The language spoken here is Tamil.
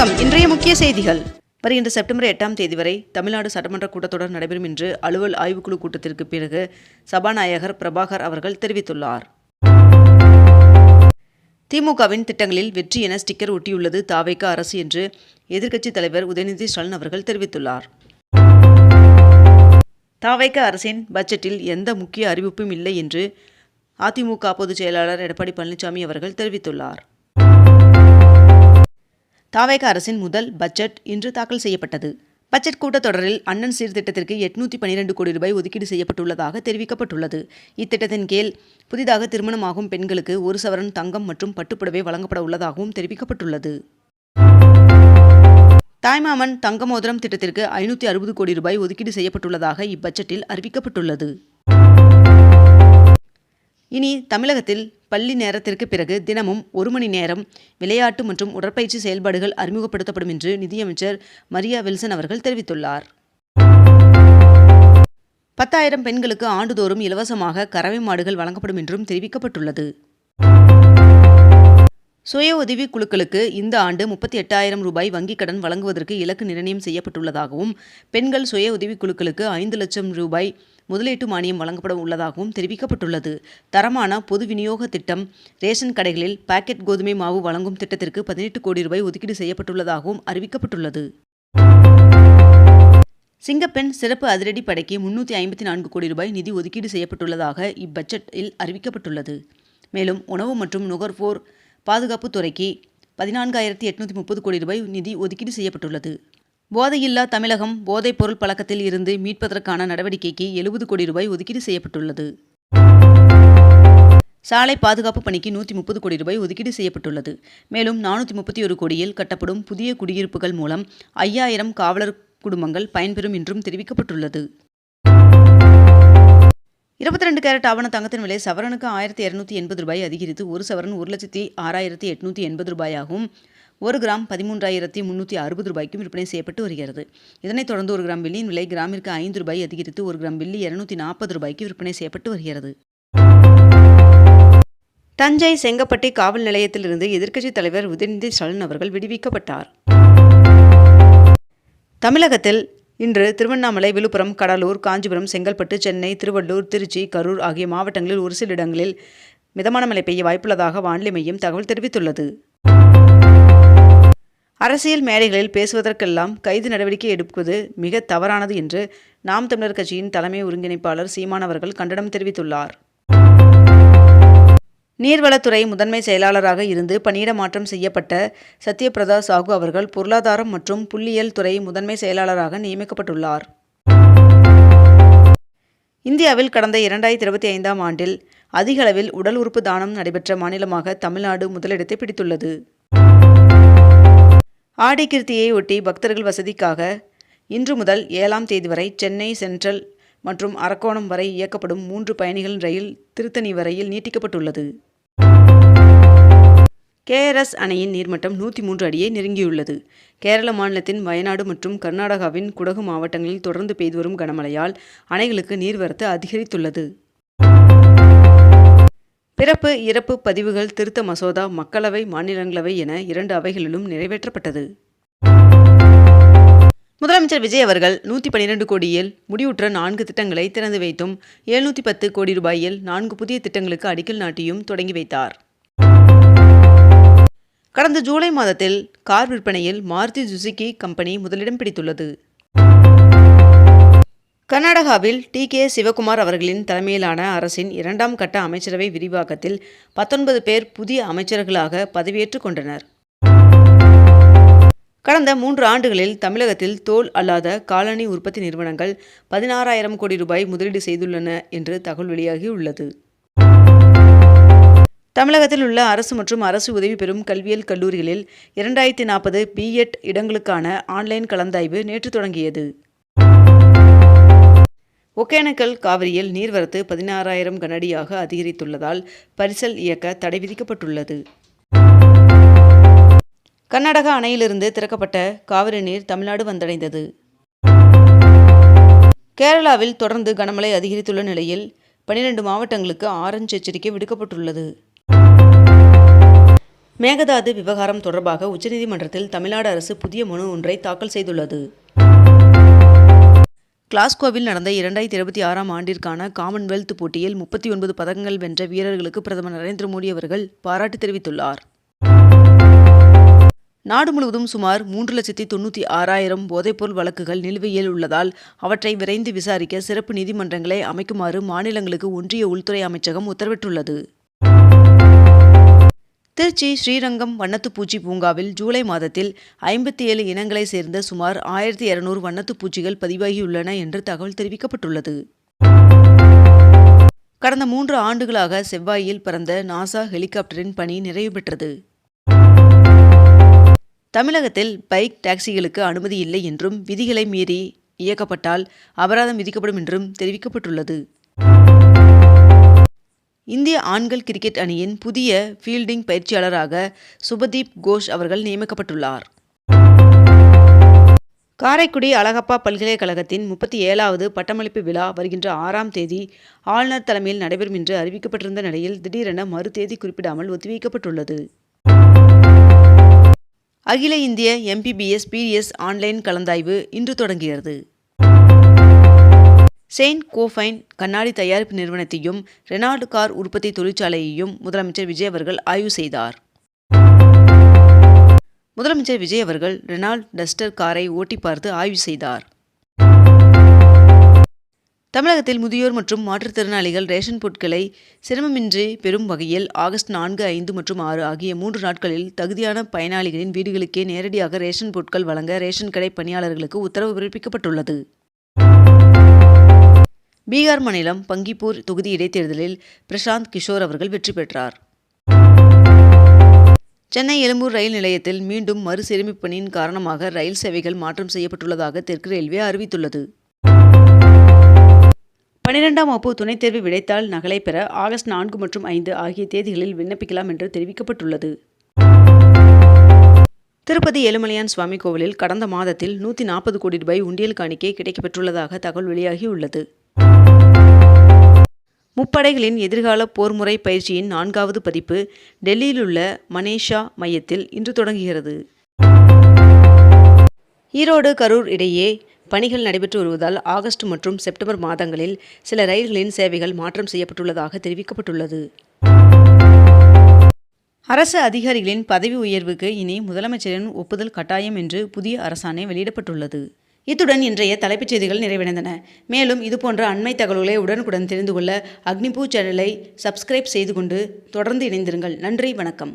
வணக்கம். இன்றைய முக்கிய செய்திகள். வருகின்ற செப்டம்பர் 8ஆம் தேதி வரை தமிழ்நாடு சட்டமன்ற கூட்டத்தொடர் நடைபெறும் என்று அலுவல் ஆய்வுக்குழு கூட்டத்திற்கு பிறகு சபாநாயகர் பிரபாகர் அவர்கள் தெரிவித்துள்ளார். திமுகவின் திட்டங்களில் வெற்றி என ஸ்டிக்கர் ஒட்டியுள்ளது தாவேக அரசு என்று எதிர்க்கட்சித் தலைவர் உதயநிதி ஸ்டாலின் அவர்கள் தெரிவித்துள்ளார். தாவேக அரசின் பட்ஜெட்டில் எந்த முக்கிய அறிவிப்பும் இல்லை என்று அதிமுக பொதுச் செயலாளர் எடப்பாடி பழனிசாமி அவர்கள் தெரிவித்துள்ளார். தாவேக அரசின் முதல் பட்ஜெட் இன்று தாக்கல் செய்யப்பட்டது. பட்ஜெட் கூட்டத்தொடரில் அண்ணன் சீர்திட்டத்திற்கு 812 கோடி ரூபாய் ஒதுக்கீடு செய்யப்பட்டுள்ளதாக தெரிவிக்கப்பட்டுள்ளது. இத்திட்டத்தின் கீழ் புதிதாக திருமணமாகும் பெண்களுக்கு 1 சவரன் தங்கம் மற்றும் பட்டுப்புடவை வழங்கப்பட உள்ளதாகவும் தெரிவிக்கப்பட்டுள்ளது. தாய்மாமன் தங்க மோதிரம் திட்டத்திற்கு 560 கோடி ரூபாய் ஒதுக்கீடு செய்யப்பட்டுள்ளதாக இப்பட்ஜெட்டில் அறிவிக்கப்பட்டுள்ளது. இனி தமிழகத்தில் பள்ளி நேரத்திற்கு பிறகு தினமும் 1 மணி நேரம் விளையாட்டு மற்றும் உடற்பயிற்சி செயல்பாடுகள் அறிமுகப்படுத்தப்படும் என்று நிதியமைச்சர் மரியா வில்சன் அவர்கள் தெரிவித்துள்ளார். 10,000 பெண்களுக்கு ஆண்டுதோறும் இலவசமாக கறவை மாடுகள் வழங்கப்படும் என்றும் தெரிவிக்கப்பட்டுள்ளது. சுய உதவி குழுக்களுக்கு இந்த ஆண்டு 38,000 ரூபாய் வங்கிக் கடன் வழங்குவதற்கு இலக்கு நிர்ணயம் செய்யப்பட்டுள்ளதாகவும் பெண்கள் சுய உதவி குழுக்களுக்கு 5 லட்சம் ரூபாய் முதலீட்டு மானியம் வழங்கப்பட உள்ளதாகவும் தெரிவிக்கப்பட்டுள்ளது. தரமான பொது விநியோக திட்டம், ரேஷன் கடைகளில் பாக்கெட் கோதுமை மாவு வழங்கும் திட்டத்திற்கு 18 கோடி ரூபாய் ஒதுக்கீடு செய்யப்பட்டுள்ளதாகவும் அறிவிக்கப்பட்டுள்ளது. சிங்கப்பெண் சிறப்பு அதிரடி படைக்கு 354 கோடி ரூபாய் நிதி ஒதுக்கீடு செய்யப்பட்டுள்ளதாக இப்பட்ஜெட்டில் அறிவிக்கப்பட்டுள்ளது. மேலும் உணவு மற்றும் நுகர்வோர் பாதுகாப்பு துறைக்கு 14,830 கோடி ரூபாய் நிதி ஒதுக்கீடு செய்யப்பட்டுள்ளது. போதையில்லா தமிழகம் போதைப் பொருள் பழக்கத்தில் இருந்து மீட்பதற்கான நடவடிக்கைக்கு 70 கோடி ரூபாய் ஒதுக்கீடு செய்யப்பட்டுள்ளது. சாலை பாதுகாப்பு பணிக்கு 130 கோடி ரூபாய் ஒதுக்கீடு செய்யப்பட்டுள்ளது. மேலும் 431 கோடியில் கட்டப்படும் புதிய குடியிருப்புகள் மூலம் 5,000 காவலர் குடும்பங்கள் பயன்பெறும் என்றும் தெரிவிக்கப்பட்டுள்ளது. 22 கேரட் ஆவண தங்கத்தின் விலை சவரனுக்கு 1,280 ரூபாய் அதிகரித்து 1 சவரன் 1,06,880 ரூபாயாகவும் 1 கிராம் 13,360 ரூபாய்க்கும் விற்பனை செய்யப்பட்டு வருகிறது. இதனைத் தொடர்ந்து 1 கிராம் வெள்ளியின் விலை கிராமிற்கு 5 ரூபாய் அதிகரித்து 1 கிராம் வெள்ளி 240 ரூபாய்க்கு விற்பனை செய்யப்பட்டு வருகிறது. தஞ்சை செங்கப்பட்டை காவல் நிலையத்திலிருந்து எதிர்க்கட்சித் தலைவர் உதயநிதி ஸ்டாலின் அவர்கள் விடுவிக்கப்பட்டார். தமிழகத்தில் இன்று திருவண்ணாமலை, விழுப்புரம், கடலூர், காஞ்சிபுரம், செங்கல்பட்டு, சென்னை, திருவள்ளூர், திருச்சி, கரூர் ஆகிய மாவட்டங்களில் ஒரு சில இடங்களில் மிதமான மழை பெய்ய வாய்ப்புள்ளதாக வானிலை மையம் தகவல் தெரிவித்துள்ளது. அரசியல் மேடைகளில் பேசுவதற்கெல்லாம் கைது நடவடிக்கை எடுப்பது மிக தவறானது என்று நாம் தமிழர் கட்சியின் தலைமை ஒருங்கிணைப்பாளர் சீமான் அவர்கள் கண்டனம் தெரிவித்துள்ளார். நீர்வளத்துறை முதன்மை செயலாளராக இருந்து பணியிட மாற்றம் செய்யப்பட்ட சத்யபிரதா சாகு அவர்கள் பொருளாதாரம் மற்றும் புள்ளியியல் துறை முதன்மை செயலாளராக நியமிக்கப்பட்டுள்ளார். இந்தியாவில் கடந்த 2025ஆம் ஆண்டில் அதிக அளவில் உடல் உறுப்பு தானம் நடைபெற்ற மாநிலமாக தமிழ்நாடு முதலிடத்தை பிடித்துள்ளது. ஆடி கிருத்தியை ஒட்டி பக்தர்கள் வசதிக்காக இன்று முதல் 7ஆம் தேதி வரை சென்னை சென்ட்ரல் மற்றும் அரக்கோணம் வரை இயக்கப்படும் 3 பயணிகள் ரயில் திருத்தணி வரையில் நீட்டிக்கப்பட்டுள்ளது. KRS அணையின் நீர்மட்டம் 103 அடியை நெருங்கியுள்ளது. கேரள மாநிலத்தின் வயநாடு மற்றும் கர்நாடகாவின் குடகு மாவட்டங்களில் தொடர்ந்து பெய்து வரும் கனமழையால் அணைகளுக்கு நீர்வரத்து அதிகரித்துள்ளது. பிறப்பு இறப்பு பதிவுகள் திருத்த மசோதா மக்களவை, மாநிலங்களவை என 2 அவைகளிலும் நிறைவேற்றப்பட்டது. முதலமைச்சர் விஜய் அவர்கள் 112 கோடியில் முடிவுற்ற 4 திட்டங்களை திறந்து வைத்தும் 710 கோடி ரூபாயில் 4 புதிய திட்டங்களுக்கு அடிக்கல் நாட்டியும் தொடங்கி வைத்தார். கடந்த ஜூலை மாதத்தில் கார் விற்பனையில் மாருதி சுசுகி கம்பெனி முதலிடம் பிடித்துள்ளது. கர்நாடகாவில் TK சிவகுமார் அவர்களின் தலைமையிலான அரசின் 2ஆம் கட்ட அமைச்சரவை விரிவாக்கத்தில் 19 பேர் புதிய அமைச்சர்களாக பதவியேற்றுக் கொண்டனர். கடந்த 3 ஆண்டுகளில் தமிழகத்தில் தோல் அல்லாத காலணி உற்பத்தி நிறுவனங்கள் 16,000 கோடி ரூபாய் முதலீடு செய்துள்ளன என்று தகவல் வெளியாகியுள்ளது. தமிழகத்தில் உள்ள அரசு மற்றும் அரசு உதவி பெறும் கல்வியியல் கல்லூரிகளில் 2040 B.Ed இடங்களுக்கான ஆன்லைன் கலந்தாய்வு நேற்று தொடங்கியது. ஒகேனக்கல் காவிரியில் நீர்வரத்து 16,000 கனஅடியாக அதிகரித்துள்ளதால் பரிசல் இயக்க தடை விதிக்கப்பட்டுள்ளது. கர்நாடகா அணையிலிருந்து திறக்கப்பட்ட காவிரி நீர் தமிழ்நாடு வந்தடைந்தது. கேரளாவில் தொடர்ந்து கனமழை அதிகரித்துள்ள நிலையில் 12 மாவட்டங்களுக்கு ஆரஞ்சு எச்சரிக்கை விடுக்கப்பட்டுள்ளது. மேகதாது விவகாரம் தொடர்பாக உச்சநீதிமன்றத்தில் தமிழ்நாடு அரசு புதிய மனு ஒன்றை தாக்கல் செய்துள்ளது. கிளாஸ்கோவில் நடந்த 2026ஆம் ஆண்டிற்கான காமன்வெல்த் போட்டியில் 39 பதக்கங்கள் வென்ற வீரர்களுக்கு பிரதமர் நரேந்திர மோடி அவர்கள் பாராட்டு தெரிவித்துள்ளார். நாடு முழுவதும் சுமார் 3,96,000 போதைப்பொருள் வழக்குகள் நிலுவையில் உள்ளதால் அவற்றை விரைந்து விசாரிக்க சிறப்பு நீதிமன்றங்களை அமைக்குமாறு மாநிலங்களுக்கு ஒன்றிய உள்துறை அமைச்சகம் உத்தரவிட்டுள்ளது. திருச்சி ஸ்ரீரங்கம் வண்ணத்துப்பூச்சி பூங்காவில் ஜூலை மாதத்தில் 57 இனங்களை சேர்ந்த சுமார் 1200 வண்ணத்துப்பூச்சிகள் பதிவாகியுள்ளன என்று தகவல் தெரிவிக்கப்பட்டுள்ளது. கடந்த 3 ஆண்டுகளாக செவ்வாயில் பறந்த நாசா ஹெலிகாப்டரின் பணி நிறைவு பெற்றது. தமிழகத்தில் பைக் டாக்சிகளுக்கு அனுமதி இல்லை என்றும் விதிகளை மீறி இயக்கப்பட்டால் அபராதம் விதிக்கப்படும் என்றும் தெரிவிக்கப்பட்டுள்ளது. இந்திய ஆண்கள் கிரிக்கெட் அணியின் புதிய ஃபீல்டிங் பயிற்சியாளராக சுபதீப் கோஷ் அவர்கள் நியமிக்கப்பட்டுள்ளார். காரைக்குடி அழகப்பா பல்கலைக்கழகத்தின் 37வது பட்டமளிப்பு விழா வருகின்ற 6ஆம் தேதி ஆளுநர் தலைமையில் நடைபெறும் என்று அறிவிக்கப்பட்டிருந்த நிலையில் திடீரென மறு தேதி குறிப்பிடாமல் ஒத்திவைக்கப்பட்டுள்ளது. அகில இந்திய MBBS PDS ஆன்லைன் கலந்தாய்வு இன்று தொடங்குகிறது. செயின்ட் கோஃபைன் கண்ணாடி தயாரிப்பு நிறுவனத்தையும் ரெனால்ட் கார் உற்பத்தி தொழிற்சாலையையும் முதலமைச்சர் விஜய் அவர்கள் ஆய்வு செய்தார். முதலமைச்சர் விஜய் அவர்கள் ரெனால்ட் டஸ்டர் காரை ஓட்டி பார்த்து ஆய்வு செய்தார். தமிழகத்தில் முதியோர் மற்றும் மாற்றுத்திறனாளிகள் ரேஷன் பொருட்களை சிரமமின்றி பெறும் வகையில் ஆகஸ்ட் 4, 5 மற்றும் 6 ஆகிய 3 நாட்களில் தகுதியான பயனாளிகளின் வீடுகளுக்கே நேரடியாக ரேஷன் பொருட்கள் வழங்க ரேஷன் கடை பணியாளர்களுக்கு உத்தரவு பிறப்பிக்கப்பட்டுள்ளது. பீகார் மாநிலம் பங்கிப்பூர் தொகுதி இடைத்தேர்தலில் பிரசாந்த் கிஷோர் அவர்கள் வெற்றி பெற்றார். சென்னை எழும்பூர் ரயில் நிலையத்தில் மீண்டும் மறுசீரமைப்பு பணியின் காரணமாக ரயில் சேவைகள் மாற்றம் செய்யப்பட்டுள்ளதாக தெற்கு ரயில்வே அறிவித்துள்ளது. 12ஆம் வகுப்பு துணைத் தேர்வு விடைத்தாள் நகலை பெற ஆகஸ்ட் 4 மற்றும் 5 ஆகிய தேதிகளில் விண்ணப்பிக்கலாம் என்று தெரிவிக்கப்பட்டுள்ளது. திருப்பதி ஏழுமலையான் சுவாமி கோவிலில் கடந்த மாதத்தில் 140 கோடி ரூபாய் உண்டியல் காணிக்கை கிடைக்கப்பெற்றுள்ளதாக தகவல் வெளியாகியுள்ளது. முப்படைகளின் எதிர்கால போர்முறை பயிற்சியின் 4வது பதிப்பு டெல்லியில் உள்ள மனேஷா மையத்தில் இன்று தொடங்குகிறது. ஈரோடு கரூர் இடையே பணிகள் நடைபெற்று வருவதால் ஆகஸ்ட் மற்றும் செப்டம்பர் மாதங்களில் சில ரயில்களின் சேவைகள் மாற்றம் செய்யப்பட்டுள்ளதாக தெரிவிக்கப்பட்டுள்ளது. அரசு அதிகாரிகளின் பதவி உயர்வுக்கு இனி முதலமைச்சரின் ஒப்புதல் கட்டாயம் என்று புதிய அரசாணை வெளியிடப்பட்டுள்ளது. இத்துடன் இன்றைய தலைப்புச் செய்திகள் நிறைவடைந்தன. மேலும் இதுபோன்ற அண்மை தகவல்களை உடனுக்குடன் தெரிந்து கொள்ள அக்னிபூ சேனலை சப்ஸ்கிரைப் செய்து கொண்டு தொடர்ந்து இணைந்திருங்கள். நன்றி, வணக்கம்.